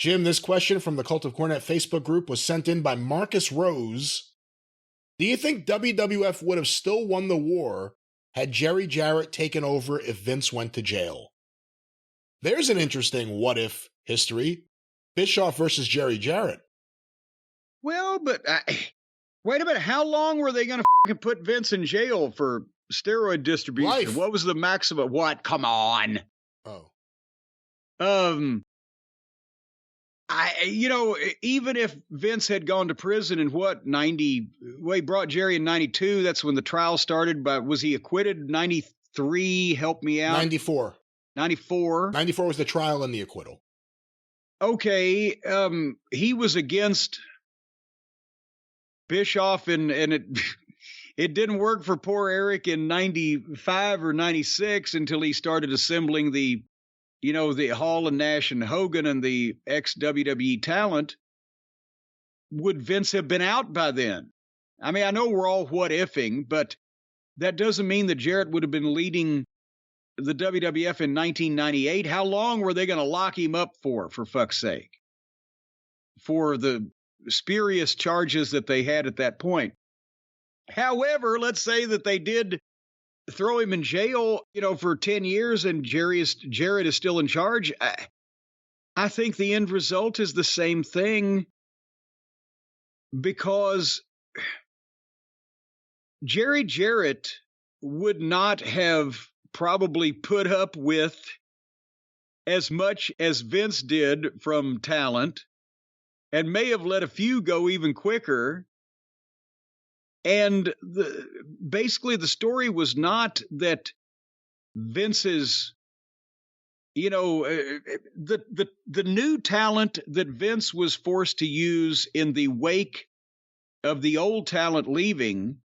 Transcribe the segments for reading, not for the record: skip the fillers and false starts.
Jim, this question from the Cult of Cornette Facebook group was sent in by Marcus Rose. Do you think WWF would have still won the war had Jerry Jarrett taken over if Vince went to jail? There's an interesting what-if history. Bischoff versus Jerry Jarrett. Well, but wait a minute. How long were they going to put Vince in jail for steroid distribution? Life. What was the maximum? What? Come on. Oh. Even if Vince had gone to prison in he brought Jerry in 92. That's when the trial started. But was he acquitted 93? Help me out. 94. 94. 94 was the trial and the acquittal. Okay. He was against Bischoff and it didn't work for poor Eric in 95 or 96 until he started assembling the Hall and Nash and Hogan and the ex-WWE talent. Would Vince have been out by then? I mean, I know we're all what-ifing, but that doesn't mean that Jarrett would have been leading the WWF in 1998. How long were they going to lock him up for fuck's sake? For the spurious charges that they had at that point. However, let's say that they did throw him in jail, for 10 years and Jarrett is still in charge. I think the end result is the same thing, because Jerry Jarrett would not have probably put up with as much as Vince did from talent, and may have let a few go even quicker. And basically the story was not that Vince's, the new talent that Vince was forced to use in the wake of the old talent leaving,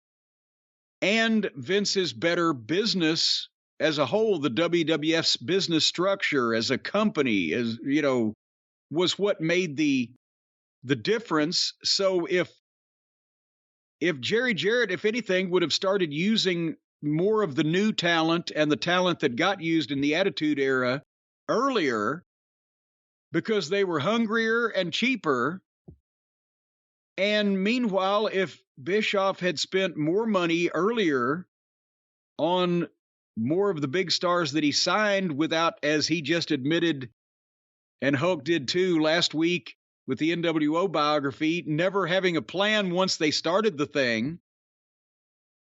and Vince's better business as a whole, the WWF's business structure as a company, was what made the difference. So if Jerry Jarrett, if anything, would have started using more of the new talent and the talent that got used in the Attitude Era earlier, because they were hungrier and cheaper, and meanwhile, if Bischoff had spent more money earlier on more of the big stars that he signed without, as he just admitted, and Hulk did too last week with the NWO biography, never having a plan once they started the thing,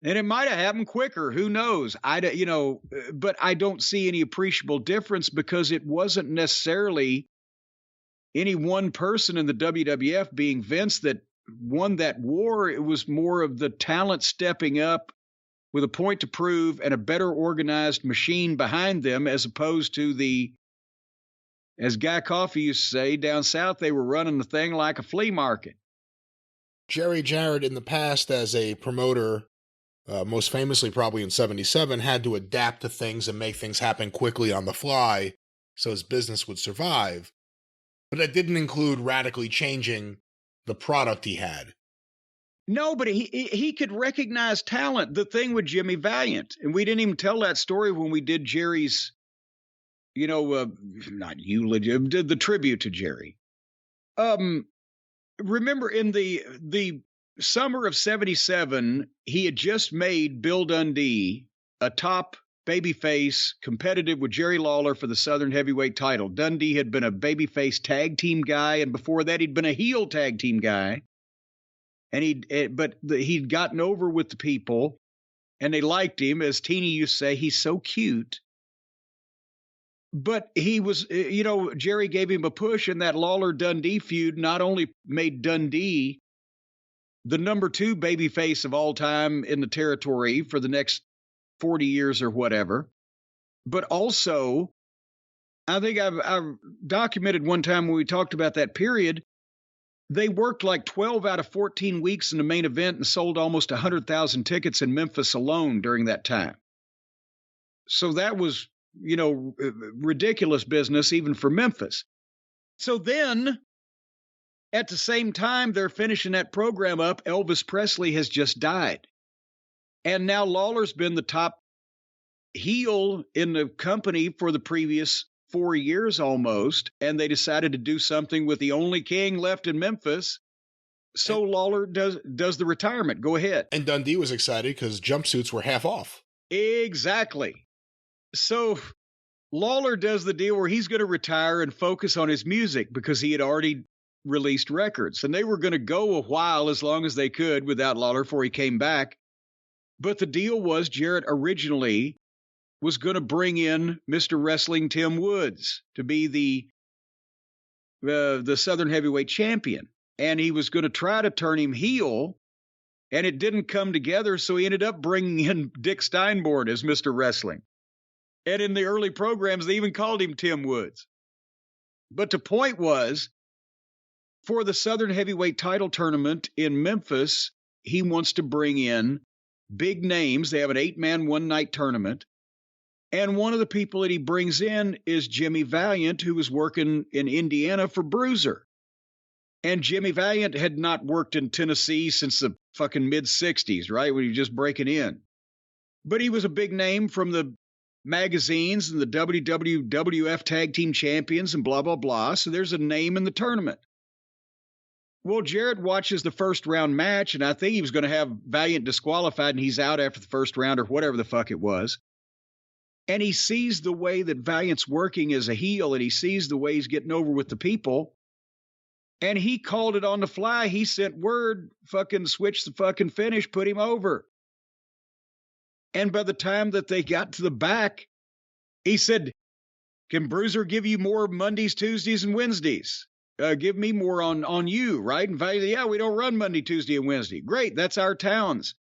and it might have happened quicker. Who knows? But I don't see any appreciable difference, because it wasn't necessarily any one person in the WWF, being Vince, that won that war. It was more of the talent stepping up with a point to prove and a better organized machine behind them, as opposed to as Guy Coffey used to say, down south, they were running the thing like a flea market. Jerry Jarrett, in the past as a promoter, most famously probably in 77, had to adapt to things and make things happen quickly on the fly so his business would survive. But that didn't include radically changing the product he had. No, but he could recognize talent. The thing with Jimmy Valiant, and we didn't even tell that story when we did Jerry's, not eulogy, did the tribute to Jerry. Remember in the summer of 77, he had just made Bill Dundee a top babyface, competitive with Jerry Lawler for the Southern Heavyweight title. Dundee had been a babyface tag team guy, and before that he'd been a heel tag team guy. And he'd gotten over with the people, and they liked him. As Teeny used to say, he's so cute. But he was, Jerry gave him a push, and that Lawler-Dundee feud not only made Dundee the number 2 babyface of all time in the territory for the next 40 years or whatever, but also, I think I've documented one time when we talked about that period, they worked like 12 out of 14 weeks in the main event and sold almost 100,000 tickets in Memphis alone during that time. So that was, ridiculous business even for Memphis. So then, at the same time they're finishing that program up, Elvis Presley has just died. And now Lawler's been the top heel in the company for the previous 4 years almost, and they decided to do something with the only king left in Memphis. So Lawler does the retirement. Go ahead. And Dundee was excited because jumpsuits were half off. Exactly. So Lawler does the deal where he's going to retire and focus on his music because he had already released records. And they were going to go a while, as long as they could, without Lawler before he came back. But the deal was Jarrett originally was going to bring in Mr. Wrestling Tim Woods to be the Southern Heavyweight Champion. And he was going to try to turn him heel, and it didn't come together, so he ended up bringing in Dick Steinborn as Mr. Wrestling. And in the early programs, they even called him Tim Woods. But the point was, for the Southern Heavyweight title tournament in Memphis, he wants to bring in big names. They have an 8-man, one-night tournament. And one of the people that he brings in is Jimmy Valiant, who was working in Indiana for Bruiser. And Jimmy Valiant had not worked in Tennessee since the fucking mid-'60s, right, when he was just breaking in. But he was a big name from the magazines and the WWF Tag Team Champions and blah, blah, blah. So there's a name in the tournament. Well, Jarrett watches the first round match, and I think he was going to have Valiant disqualified, and he's out after the first round or whatever the fuck it was. And he sees the way that Valiant's working as a heel, and he sees the way he's getting over with the people. And he called it on the fly. He sent word, fucking switch the fucking finish, put him over. And by the time that they got to the back, he said, can Bruiser give you more Mondays, Tuesdays, and Wednesdays? Give me more on you, right? And Valiant, yeah, we don't run Monday, Tuesday, and Wednesday. Great, that's our towns.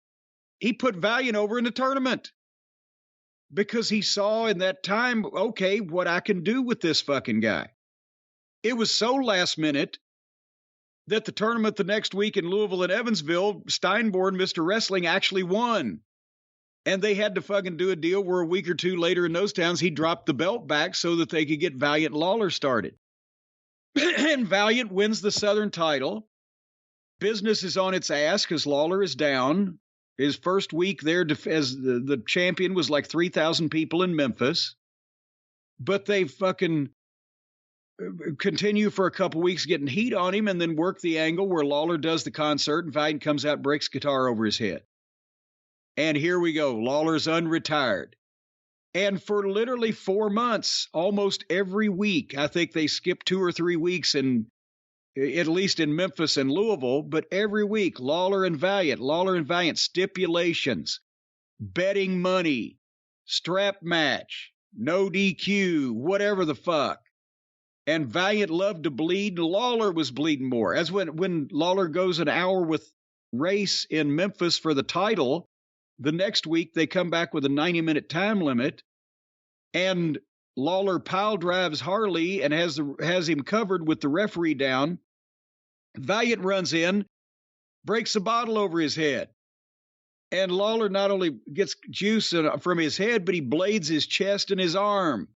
He put Valiant over in the tournament because he saw in that time, okay, what I can do with this fucking guy. It was so last minute that the tournament the next week in Louisville and Evansville, Steinborn, Mr. Wrestling, actually won. And they had to fucking do a deal where a week or two later in those towns, he dropped the belt back so that they could get Valiant Lawler started. And Valiant wins the Southern title. Business is on its ass because Lawler is down. His first week there as the champion was like 3,000 people in Memphis. But they fucking continue for a couple weeks getting heat on him and then work the angle where Lawler does the concert and Valiant comes out and breaks guitar over his head. And here we go. Lawler's unretired. And for literally 4 months, almost every week, I think they skipped 2 or 3 weeks at least in Memphis and Louisville, but every week, Lawler and Valiant stipulations, betting money, strap match, no DQ, whatever the fuck. And Valiant loved to bleed. Lawler was bleeding more. As when Lawler goes an hour with Race in Memphis for the title, the next week they come back with a 90-minute time limit, and Lawler pile drives Harley and has him covered with the referee down. Valiant runs in, breaks a bottle over his head. And Lawler not only gets juice from his head, but he blades his chest and his arm.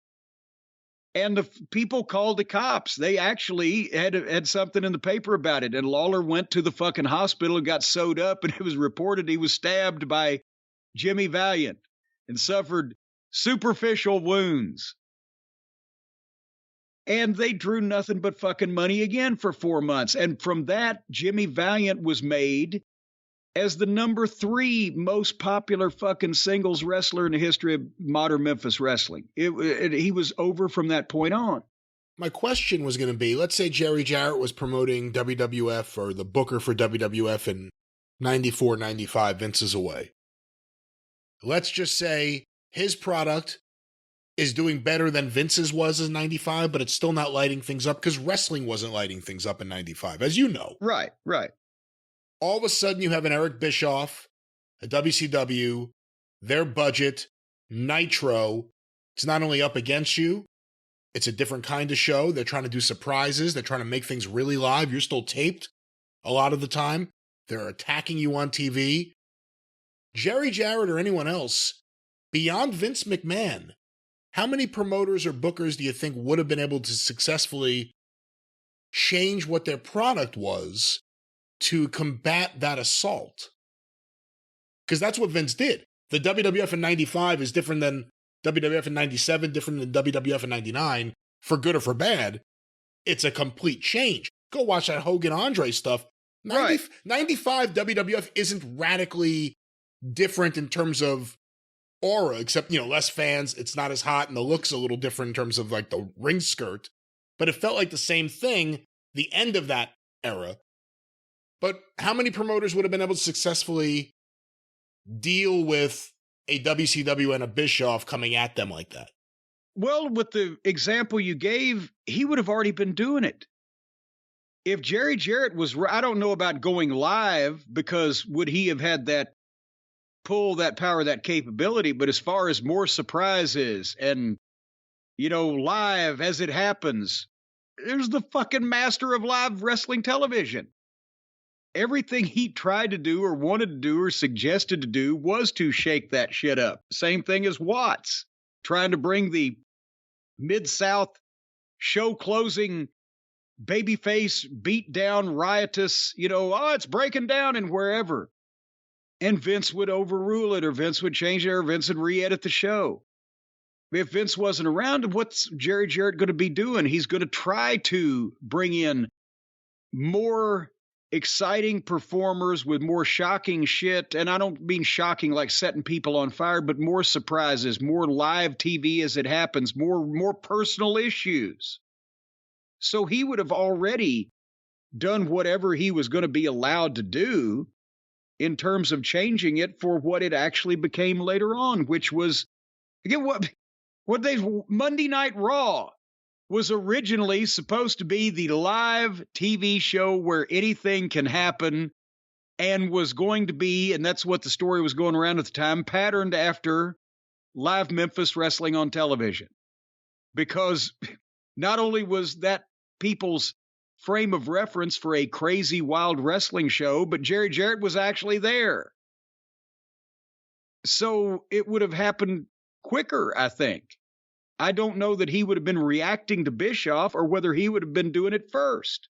And the people called the cops. They actually had something in the paper about it. And Lawler went to the fucking hospital and got sewed up. And it was reported he was stabbed by Jimmy Valiant and suffered superficial wounds. And they drew nothing but fucking money again for 4 months. And from that, Jimmy Valiant was made as the number 3 most popular fucking singles wrestler in the history of modern Memphis wrestling. He was over from that point on. My question was going to be, let's say Jerry Jarrett was promoting WWF or the booker for WWF in 94, 95, Vince is away. Let's just say his product is doing better than Vince's was in 95, but it's still not lighting things up because wrestling wasn't lighting things up in 95, as you know. Right. All of a sudden, you have an Eric Bischoff, a WCW, their budget, Nitro. It's not only up against you, it's a different kind of show. They're trying to do surprises. They're trying to make things really live. You're still taped a lot of the time. They're attacking you on TV. Jerry Jarrett or anyone else, beyond Vince McMahon, how many promoters or bookers do you think would have been able to successfully change what their product was to combat that assault? Because that's what Vince did. The WWF in 95 is different than WWF in 97, different than WWF in 99. for good or for bad, it's a complete change. Go watch that Hogan Andre stuff. 95 WWF isn't radically different in terms of aura, except, less fans. It's not as hot and the look's a little different in terms of like the ring skirt, but it felt like the same thing, the end of that era. But how many promoters would have been able to successfully deal with a WCW and a Bischoff coming at them like that? Well, with the example you gave, he would have already been doing it. If Jerry Jarrett was, I don't know about going live, because would he have had that pull, that power, that capability? But as far as more surprises and, live as it happens, there's the fucking master of live wrestling television. Everything he tried to do or wanted to do or suggested to do was to shake that shit up. Same thing as Watts, trying to bring the Mid-South show closing babyface, beat down, riotous, it's breaking down and wherever. And Vince would overrule it, or Vince would change it, or Vince would re-edit the show. If Vince wasn't around, what's Jerry Jarrett going to be doing? He's going to try to bring in more exciting performers with more shocking shit. And I don't mean shocking like setting people on fire, but more surprises, more live TV as it happens, more personal issues. So he would have already done whatever he was going to be allowed to do in terms of changing it for what it actually became later on, which was, again, Monday Night Raw was originally supposed to be the live TV show where anything can happen, and was going to be, and that's what the story was going around at the time, patterned after live Memphis wrestling on television. Because not only was that people's frame of reference for a crazy, wild wrestling show, but Jerry Jarrett was actually there. So it would have happened quicker, I think. I don't know that he would have been reacting to Bischoff or whether he would have been doing it first.